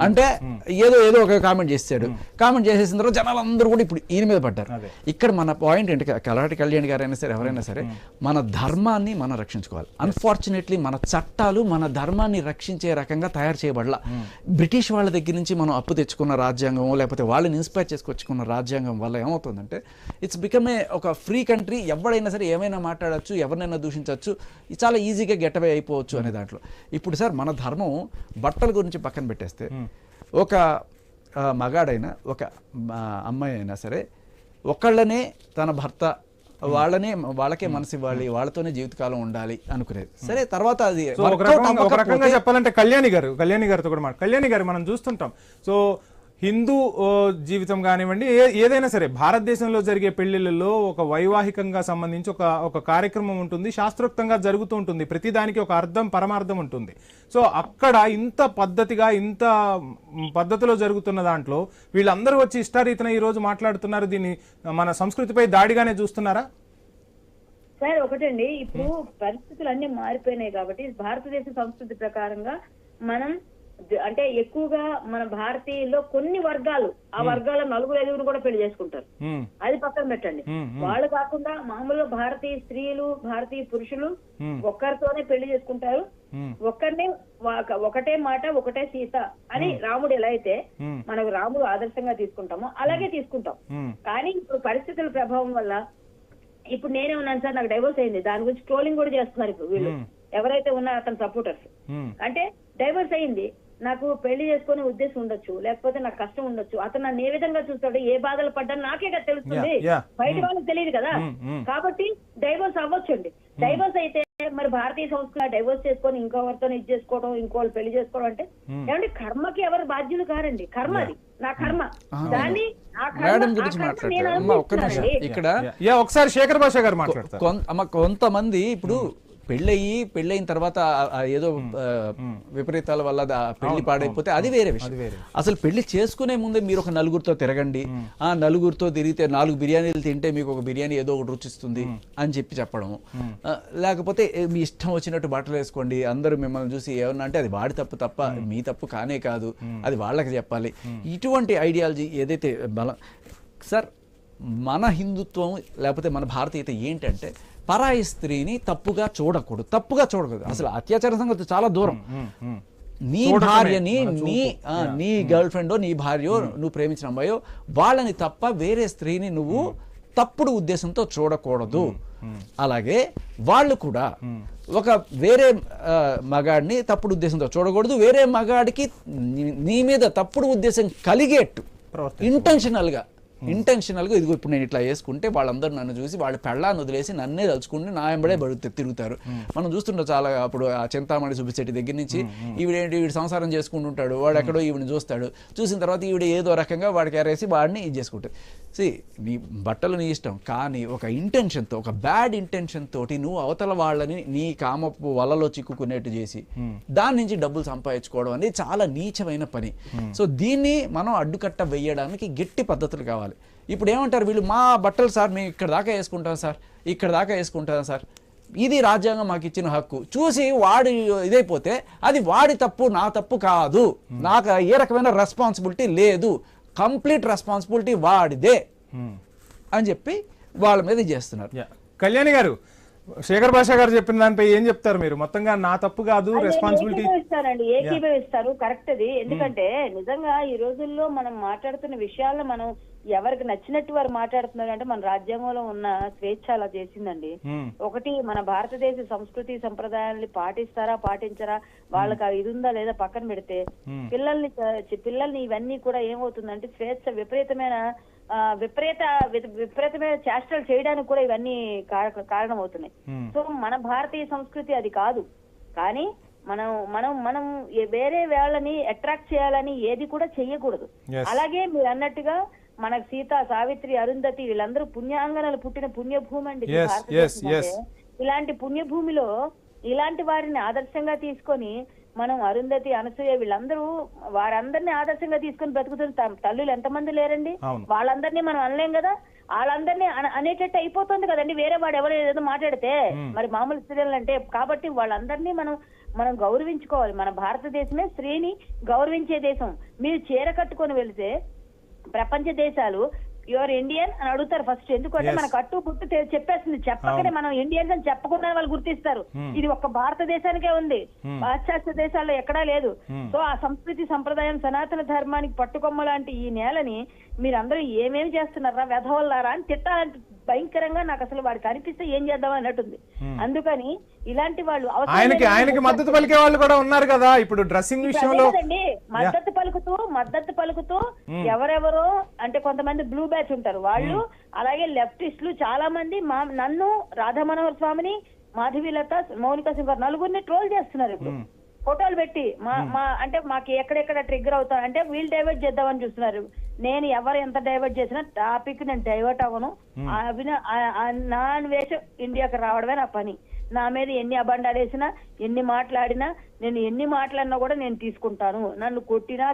అంటే ఏదో ఏదో ఒక కామెంట్ చేశాడు. కామెంట్ చేసేసిన తర్వాత జనాలందరూ కూడా ఇప్పుడు ఈయన మీద పడ్డారు. ఇక్కడ మన పాయింట్ ఏంటి, కలాటి కళ్యాణ్ గారైనా సరే ఎవరైనా సరే మన ధర్మాన్ని మనం రక్షించుకోవాలి. అన్ఫార్చునేట్లీ మన చట్టాలు మన ధర్మాన్ని రక్షించే రకంగా తయారు చేయబడలా. బ్రిటిష్ వాళ్ళ దగ్గర నుంచి మనం అప్పు తెచ్చుకున్న రాజ్యాంగం లేకపోతే వాళ్ళని ఇన్స్పైర్ చేసుకొచ్చుకున్న రాజ్యాంగం వల్ల ఏమవుతుందంటే ఇట్స్ బికమ్ ఒక ఫ్రీ కంట్రీ. ఎవరైనా సరే ఏమైనా మాట్లాడచ్చు, ఎవరినైనా దూషించవచ్చు, చాలా ఈజీగా గెటవే అయిపోవచ్చు అనే దాంట్లో. ఇప్పుడు సార్ మన ధర్మం బట్టల గురించి పక్కన పెట్టేస్తే ఒక మగాడైనా ఒక అమ్మాయి అయినా సరే ఒకళ్ళనే తన భర్త వాళ్ళకే మనసు ఇవ్వాలి, వాళ్ళతోనే జీవితకాలం ఉండాలి అనుకునేది. సరే తర్వాత అది ఒక రకంగా చెప్పాలంటే కళ్యాణి గారితో కూడా కళ్యాణి గారు మనం చూస్తుంటాం. సో హిందూ జీవితం కానివ్వండి, ఏదైనా సరే భారతదేశంలో జరిగే పెళ్లిళ్ళలో ఒక వైవాహికంగా సంబంధించి ఒక కార్యక్రమం ఉంటుంది, శాస్త్రోక్తంగా జరుగుతూ ఉంటుంది, ప్రతిదానికి ఒక అర్థం పరమార్థం ఉంటుంది. సో అక్కడ ఇంత పద్ధతిలో జరుగుతున్న దాంట్లో వీళ్ళందరూ వచ్చి ఇష్టారీతన ఈ రోజు మాట్లాడుతున్నారు. దీన్ని మన సంస్కృతిపై దాడిగానే చూస్తున్నారా? సార్ ఒకటండి, ఇప్పుడు పరిస్థితులు అన్ని మారిపోయినాయి కాబట్టి భారతదేశ సంస్కృతి ప్రకారంగా మనం అంటే ఎక్కువగా మన భారతీయుల్లో కొన్ని వర్గాలు, ఆ వర్గాల నలుగురు ఐదుగురు కూడా పెళ్లి చేసుకుంటారు. అది పక్కన పెట్టండి. వాళ్ళు కాకుండా మామూలుగా భారతీయ స్త్రీలు భారతీయ పురుషులు ఒక్కరితోనే పెళ్లి చేసుకుంటారు. ఒకటే మాట ఒకటే సీత అని రాముడు ఎలా అయితే మనకు రాముడు ఆదర్శంగా తీసుకుంటామో అలాగే తీసుకుంటాం. కానీ ఇప్పుడు పరిస్థితుల ప్రభావం వల్ల ఇప్పుడు నేనే ఉన్నాను సార్, నాకు డైవోర్స్ అయింది, దాని గురించి ట్రోలింగ్ కూడా చేస్తున్నారు ఇప్పుడు వీళ్ళు ఎవరైతే ఉన్నారో అతని సపోర్టర్స్. అంటే డైవోర్స్ అయింది, నాకు పెళ్లి చేసుకునే ఉద్దేశం ఉండొచ్చు, లేకపోతే నాకు కష్టం ఉండొచ్చు, అతను నన్ను ఏ విధంగా చూస్తాడు, ఏ బాధలు పడ్డా నాకే కదా తెలుస్తుంది, బయట వాళ్ళకి తెలియదు కదా. కాబట్టి డైవోర్స్ అవ్వచ్చండి. డైవోర్స్ అయితే మరి భారతీయ సంస్కృతి డైవోర్స్ చేసుకొని ఇంకొకరితో ఇది చేసుకోవడం, ఇంకోళ్ళు పెళ్లి చేసుకోవడం అంటే ఏమంటే కర్మకి ఎవరు బాధ్యులు కారండి. కర్మ అది నా కర్మ. దాన్ని ఒకసారి శేఖర్ భాష గారు మాట్లాడతారు. కొంతమంది ఇప్పుడు పెళ్ళయిన తర్వాత ఏదో విపరీతాల వల్ల పెళ్లి పాడైపోతే అది వేరే విషయం. అసలు పెళ్లి చేసుకునే ముందే మీరు ఒక నలుగురితో తిరగండి, ఆ నలుగురితో తిరిగితే 4 బిర్యానీలు తింటే మీకు ఒక బిర్యానీ ఏదో ఒకటి రుచిస్తుంది అని చెప్పడం, లేకపోతే మీ ఇష్టం వచ్చినట్టు బట్టలు వేసుకోండి, అందరూ మిమ్మల్ని చూసి ఏమన్నా అంటే అది వాడి తప్పు తప్ప మీ తప్పు కానే కాదు, అది వాళ్ళకి చెప్పాలి. ఇటువంటి ఐడియాలజీ ఏదైతే సార్ మన హిందుత్వం లేకపోతే మన భారతీయత ఏంటంటే పరాయి స్త్రీని తప్పుగా చూడకూడదు. అసలు అత్యాచార సంగతి చాలా దూరం. నీ భార్యని నీ గర్ల్ ఫ్రెండో నీ భార్యో నువ్వు ప్రేమించిన అమ్మాయో వాళ్ళని తప్ప వేరే స్త్రీని నువ్వు తప్పుడు ఉద్దేశంతో చూడకూడదు. అలాగే వాళ్ళు కూడా ఒక వేరే మగాడిని తప్పుడు ఉద్దేశంతో చూడకూడదు. వేరే మగాడికి నీ మీద తప్పుడు ఉద్దేశం కలిగేట్టు ఇంటెన్షనల్గా ఇదిగో ఇప్పుడు నేను ఇట్లా వేసుకుంటే వాళ్ళందరూ నన్ను చూసి వాళ్ళ పెళ్ళాన్ని వదిలేసి నన్నే తలుచుకుంటే నా వెంబడే తిరుగుతారు. మనం చూస్తుంటాం చాలా. అప్పుడు ఆ చింతామణి సుబ్బిశెట్టి దగ్గర నుంచి వీడు సంసారం చేసుకుంటుంటాడు, వాడు ఎక్కడో ఈవిని చూసిన తర్వాత ఈవిడ ఏదో రకంగా వాడికి ఎరేసి వాడిని ఇది చేసుకుంటాడు. నీ బట్టలు నీ ఇష్టం, కానీ ఒక ఇంటెన్షన్తో, ఒక బ్యాడ్ ఇంటెన్షన్ తోటి నువ్వు అవతల వాళ్ళని నీ కామపు వలలో చిక్కుకునేట్టు చేసి దాని నుంచి డబ్బులు సంపాదించుకోవడం అనేది చాలా నీచమైన పని. సో దీన్ని మనం అడ్డుకట్ట వేయడానికి గట్టి పద్ధతులు కావాలి. ఇప్పుడు ఏమంటారు వీళ్ళు, మా బట్టలు సార్ మేము ఇక్కడ దాకా వేసుకుంటాం సార్, ఇది రాజ్యాంగం మాకు ఇచ్చిన హక్కు. చూసి వాడు ఇదైపోతే అది వాడి తప్పు, నా తప్పు కాదు, నాకు ఏ రకమైన రెస్పాన్సిబిలిటీ లేదు, కంప్లీట్ రెస్పాన్సిబిలిటీ వాడిదే అని చెప్పి వాళ్ళ మీద చేస్తున్నారు. కళ్యాణి గారు, శేఖర్ భాష గారు చెప్పిన దానిపై ఏం చెప్తారు మీరు? మొత్తంగా నా తప్పు కాదు, రెస్పాన్సిబిలిటీ ఇస్తారండి, ఏకీభవిస్తారు. కరెక్ట్ అది. ఎందుకంటే నిజంగా ఈ రోజుల్లో మనం మాట్లాడుతున్న విషయాల్లో మనం ఎవరికి నచ్చినట్టు వారు మాట్లాడుతున్నారు అంటే మన రాజ్యాంగంలో ఉన్న స్వేచ్ఛ అలా చేసిందండి. ఒకటి మన భారతదేశ సంస్కృతి సంప్రదాయాన్ని పాటించరా వాళ్ళకి ఇది ఉందా లేదా పక్కన పెడితే పిల్లల్ని ఇవన్నీ కూడా ఏమవుతుందంటే స్వేచ్ఛ విపరీతమైన చేష్టలు చేయడానికి కూడా ఇవన్నీ కారణం అవుతున్నాయి. సో మన భారతీయ సంస్కృతి అది కాదు. కానీ మనం వేరే వాళ్ళని అట్రాక్ట్ చేయాలని ఏది కూడా చెయ్యకూడదు. అలాగే మీరు అన్నట్టుగా మనకు సీత, సావిత్రి, అరుంధతి వీళ్ళందరూ పుణ్యాంగనలు పుట్టిన పుణ్యభూమి అండి భారతదేశం. ఇలాంటి పుణ్యభూమిలో ఇలాంటి వారిని ఆదర్శంగా తీసుకొని మనం అరుంధతి, అనసూయ వారందరినీ ఆదర్శంగా తీసుకొని బ్రతుకుతున్న తల్లులు ఎంతమంది లేరండి? వాళ్ళందరినీ మనం అనలేం కదా. వాళ్ళందరినీ అనేటట్టు అయిపోతుంది కదండి వేరే వాడు ఎవరు ఏదో మాట్లాడితే మరి మామూలు స్త్రీలు అంటే. కాబట్టి వాళ్ళందరినీ మనం మనం గౌరవించుకోవాలి. మన భారతదేశమే స్త్రీని గౌరవించే దేశం. మీరు చీర కట్టుకొని వెళితే ప్రపంచ దేశాలు యువర్ ఇండియన్ అని అడుగుతారు ఫస్ట్. ఎందుకంటే మన కట్టు పుట్టు చెప్పేస్తుంది. చెప్పకనే మనం ఇండియన్స్ అని చెప్పకుండా వాళ్ళు గుర్తిస్తారు. ఇది ఒక్క భారతదేశానికే ఉంది, పాశ్చాత్య దేశాల్లో ఎక్కడా లేదు. సో ఆ సంస్కృతి సంప్రదాయం సనాతన ధర్మానికి పట్టుకొమ్మ లాంటి ఈ నేలని మీరందరూ ఏమేమి చేస్తున్నారా వెధవల్లారా అని తిట్టాలంటే భయంకరంగా నాకు అసలు వాడికి కనిపిస్తే ఏం చేద్దాం అన్నట్టుంది. అందుకని ఇలాంటి వాళ్ళు ఆయనకి మద్దతు పలికే వాళ్ళు కూడా ఉన్నారు కదా ఇప్పుడు డ్రెస్సింగ్ విషయంలో. మద్దతు పలుకుతూ ఎవరెవరో అంటే కొంతమంది బ్లూ బ్యాచ్ ఉంటారు వాళ్ళు, అలాగే లెఫ్టిస్టులు చాలా మంది నన్ను, రాధా మనోహర్ స్వామిని, మాధవీలత, మౌనిక సింగ్ నలుగురిని ట్రోల్ చేస్తున్నారు ఇప్పుడు ఫోటోలు పెట్టి. అంటే మాకు ఎక్కడెక్కడ ట్రిగ్గర్ అవుతాం అంటే వీళ్ళు డైవర్ట్ చేద్దామని చూస్తున్నారు. నేను ఎవరు ఎంత డైవర్ట్ చేసినా టాపిక్ నేను డైవర్ట్ అవ్వను. నా వేషం ఇండియాకి రావడమే నా పని. నా మీద ఎన్ని అబండాలు వేసినా, ఎన్ని మాట్లాడినా, నేను ఎన్ని మాట్లాడినా కూడా నేను తీసుకుంటాను. నన్ను కొట్టినా